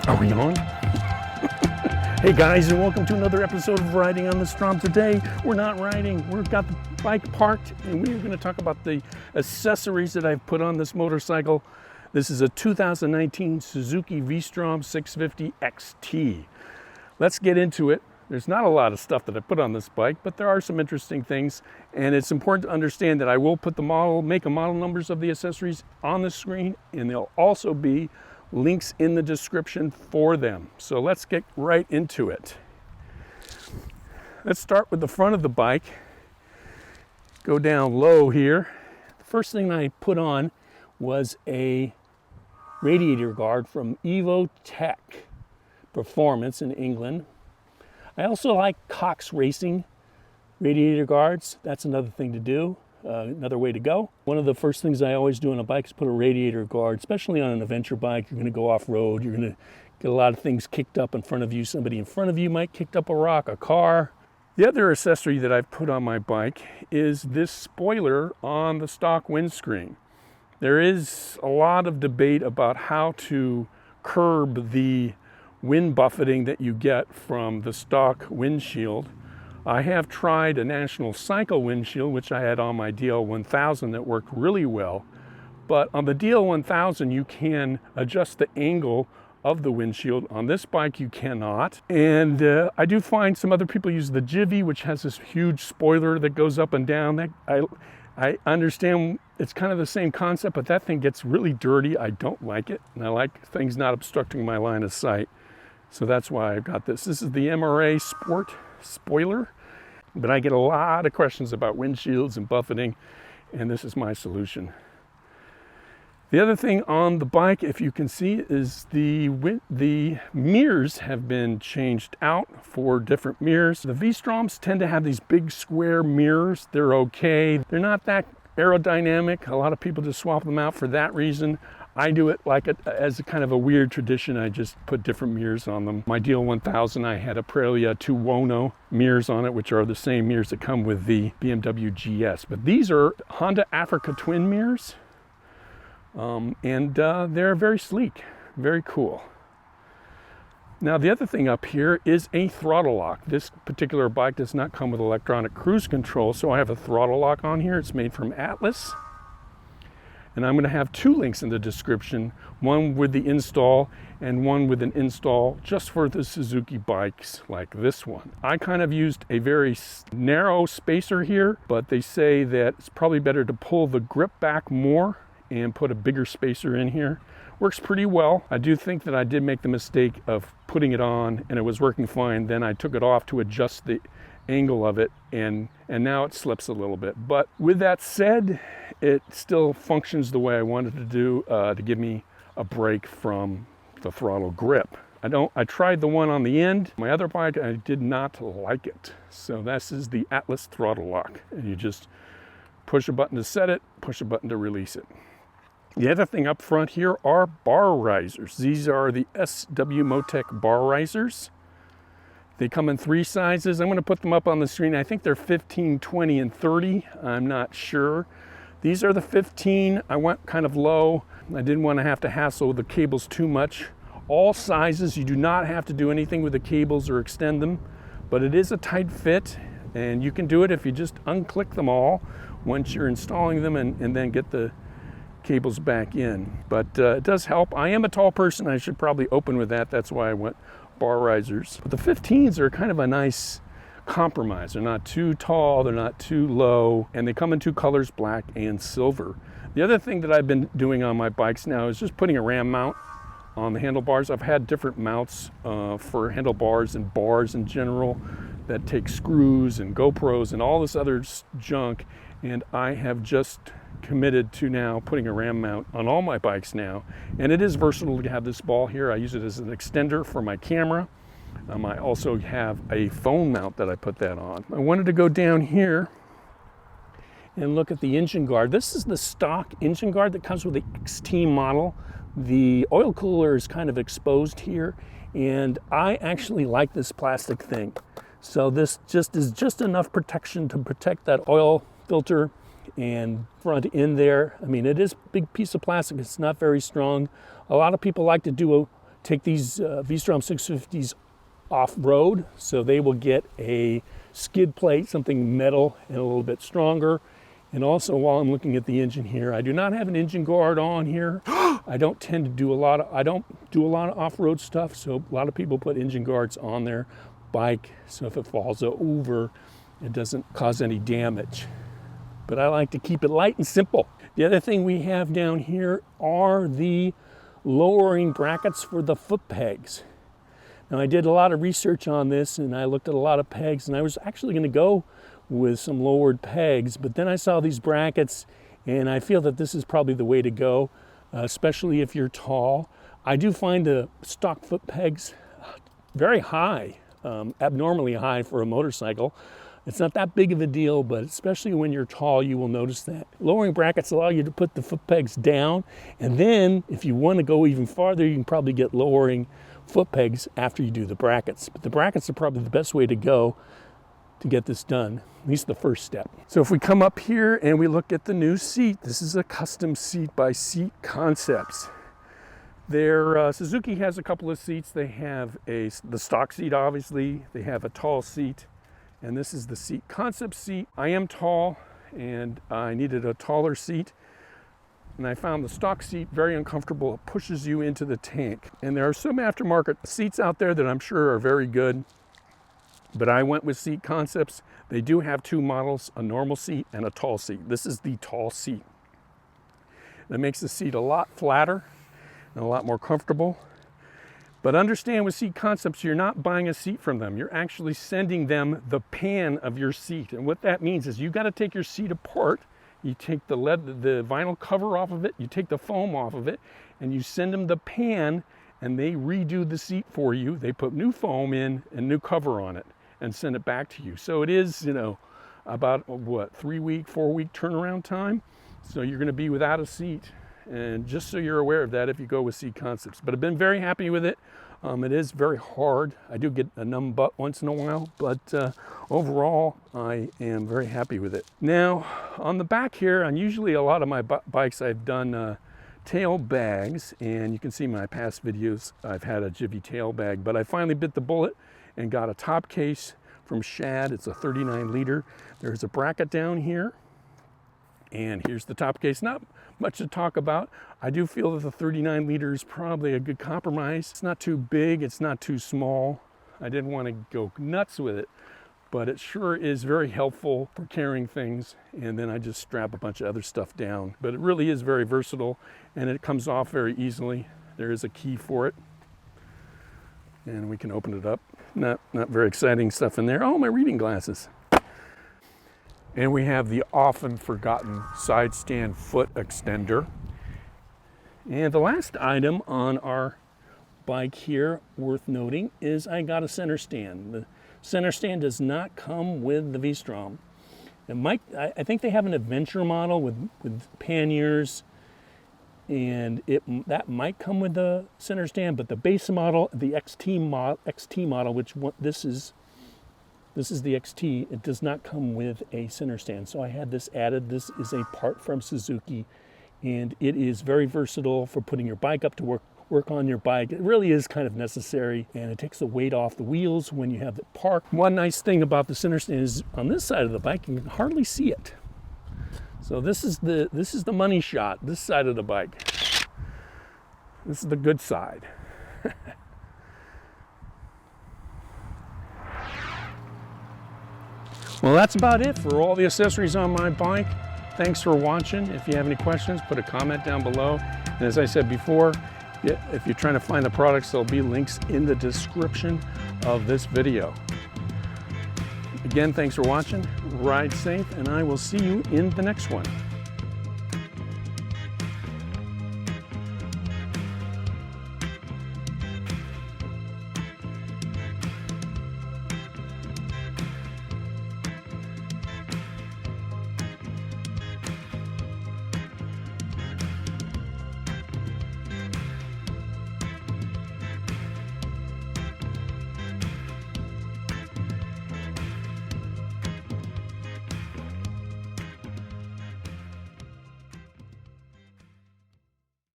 Are we on? Hey guys, and welcome to another episode of Riding on the Strom. Today, we're not riding. We've got the bike parked, and we're going to talk about the accessories that I've put on this motorcycle. This is a 2019 Suzuki V-Strom 650 XT. Let's get into it. There's not a lot of stuff that I put on this bike, but there are some interesting things, and it's important to understand that I will put the make and model numbers of the accessories on the screen, and there'll also be links in the description for them. So let's get right into it. Let's start with the front of the bike. Go down low here. The first thing I put on was a radiator guard from Sw-motech Performance in England. I also like Cox Racing radiator guards. That's another thing to do. Another way to go. One of the first things I always do on a bike is put a radiator guard, especially on an adventure bike. You're going to go off-road. You're going to get a lot of things kicked up in front of you. Somebody in front of you might kick up a rock, a car. The other accessory that I've put on my bike is this spoiler on the stock windscreen. There is a lot of debate about how to curb the wind buffeting that you get from the stock windshield. I have tried a National Cycle windshield, which I had on my DL1000 that worked really well. But on the DL1000, you can adjust the angle of the windshield. On this bike, you cannot. And I do find some other people use the Jivvy, which has this huge spoiler that goes up and down. I understand it's kind of the same concept, but that thing gets really dirty. I don't like it. And I like things not obstructing my line of sight. So that's why I've got this. This is the MRA Sport spoiler. But I get a lot of questions about windshields and buffeting, and this is my solution. The other thing on the bike, if you can see, is the mirrors have been changed out for different mirrors. The V-Stroms tend to have these big square mirrors. They're okay. They're not that aerodynamic. A lot of people just swap them out for that reason. I do it as a kind of a weird tradition. I just put different mirrors on them. My DL1000, I had Aprilia 2 Wono mirrors on it, which are the same mirrors that come with the BMW GS. But these are Honda Africa twin mirrors, and they're very sleek, very cool. Now the other thing up here is a throttle lock. This particular bike does not come with electronic cruise control, so I have a throttle lock on here. It's made from Atlas. And I'm going to have two links in the description, one with the install and one with an install just for the Suzuki bikes like this one. I kind of used a very narrow spacer here, but they say that it's probably better to pull the grip back more and put a bigger spacer in here. Works pretty well. I do think that I did make the mistake of putting it on and it was working fine. Then I took it off to adjust the angle of it, and now it slips a little bit. But with that said, it still functions the way I wanted to do to give me a break from the throttle grip. I tried the one on the end. My other bike, I did not like it. So this is the Atlas throttle lock. And you just push a button to set it, push a button to release it. The other thing up front here are bar risers. These are the Sw-motech bar risers. They come in 3 sizes. I'm going to put them up on the screen. I think they're 15, 20, and 30. I'm not sure. These are the 15. I went kind of low. I didn't want to have to hassle with the cables too much. All sizes. You do not have to do anything with the cables or extend them, but it is a tight fit, and you can do it if you just unclick them all once you're installing them and then get the cables back in. But it does help. I am a tall person. I should probably open with that. That's why I went bar risers. But the 15s are kind of a nice compromise. They're not too tall, they're not too low, and they come in 2 colors, black and silver. The other thing that I've been doing on my bikes now is just putting a ram mount on the handlebars. I've had different mounts for handlebars and bars in general that take screws and GoPros and all this other junk, and I have just committed to now putting a ram mount on all my bikes now, and it is versatile to have this ball here. I use it as an extender for my camera. I also have a phone mount that I put that on. I wanted to go down here and look at the engine guard. This is the stock engine guard that comes with the XT model. The oil cooler is kind of exposed here, and I actually like this plastic thing. So this is just enough protection to protect that oil filter and front end there. I mean, it is a big piece of plastic. It's not very strong. A lot of people like to take these V-Strom 650s off-road, so they will get a skid plate, something metal and a little bit stronger. And also, while I'm looking at the engine here, I do not have an engine guard on here. I don't tend to do a lot of off-road stuff, so a lot of people put engine guards on their bike, so if it falls over, it doesn't cause any damage. But I like to keep it light and simple. The other thing we have down here are the lowering brackets for the foot pegs. Now, I did a lot of research on this, and I looked at a lot of pegs, and I was actually going to go with some lowered pegs, but then I saw these brackets, and I feel that this is probably the way to go, especially if you're tall. I do find the stock foot pegs very high, abnormally high for a motorcycle. It's not that big of a deal, but especially when you're tall, you will notice that. Lowering brackets allow you to put the foot pegs down, and then if you want to go even farther, you can probably get lowering foot pegs after you do the brackets. But the brackets are probably the best way to go to get this done, at least the first step. So if we come up here and we look at the new seat, this is a custom seat by Seat Concepts. Their Suzuki has a couple of seats. They have the stock seat, obviously. They have a tall seat, and this is the Seat Concept seat. I am tall, and I needed a taller seat, and I found the stock seat very uncomfortable. It pushes you into the tank. And there are some aftermarket seats out there that I'm sure are very good, but I went with Seat Concepts. They do have two models, a normal seat and a tall seat. This is the tall seat. That makes the seat a lot flatter and a lot more comfortable. But understand, with Seat Concepts, you're not buying a seat from them. You're actually sending them the pan of your seat. And what that means is you got to take your seat apart. You take the vinyl cover off of it, you take the foam off of it, and you send them the pan, and they redo the seat for you. They put new foam in and new cover on it and send it back to you. So it is, about what, 3-week, 4-week turnaround time. So you're going to be without a seat. And just so you're aware of that if you go with Seat Concepts. But I've been very happy with it. It is very hard. I do get a numb butt once in a while, but overall, I am very happy with it. Now, on the back here, on usually a lot of my bikes, I've done tail bags, and you can see my past videos, I've had a Jiffy tail bag, but I finally bit the bullet and got a top case from Shad. It's a 39 liter. There's a bracket down here, and here's the top case. Not much to talk about. I do feel that the 39 liter is probably a good compromise. It's not too big, it's not too small. I didn't want to go nuts with it, but it sure is very helpful for carrying things, and then I just strap a bunch of other stuff down. But it really is very versatile, and it comes off very easily. There is a key for it, and we can open it up. Not very exciting stuff in there. Oh, my reading glasses. And we have the often forgotten side stand foot extender. And the last item on our bike here worth noting is I got a center stand. The center stand does not come with the V-Strom. I think they have an adventure model with panniers, and that might come with the center stand, but the base model, the XT model, which this is the XT, it does not come with a center stand. So I had this added. This is a part from Suzuki, and it is very versatile for putting your bike up to work on your bike. It really is kind of necessary, and it takes the weight off the wheels when you have it parked. One nice thing about the center stand is on this side of the bike, you can hardly see it. So this is the money shot, this side of the bike. This is the good side. Well, that's about it for all the accessories on my bike. Thanks for watching. If you have any questions, put a comment down below. And as I said before, if you're trying to find the products, there'll be links in the description of this video. Again, thanks for watching. Ride safe, and I will see you in the next one.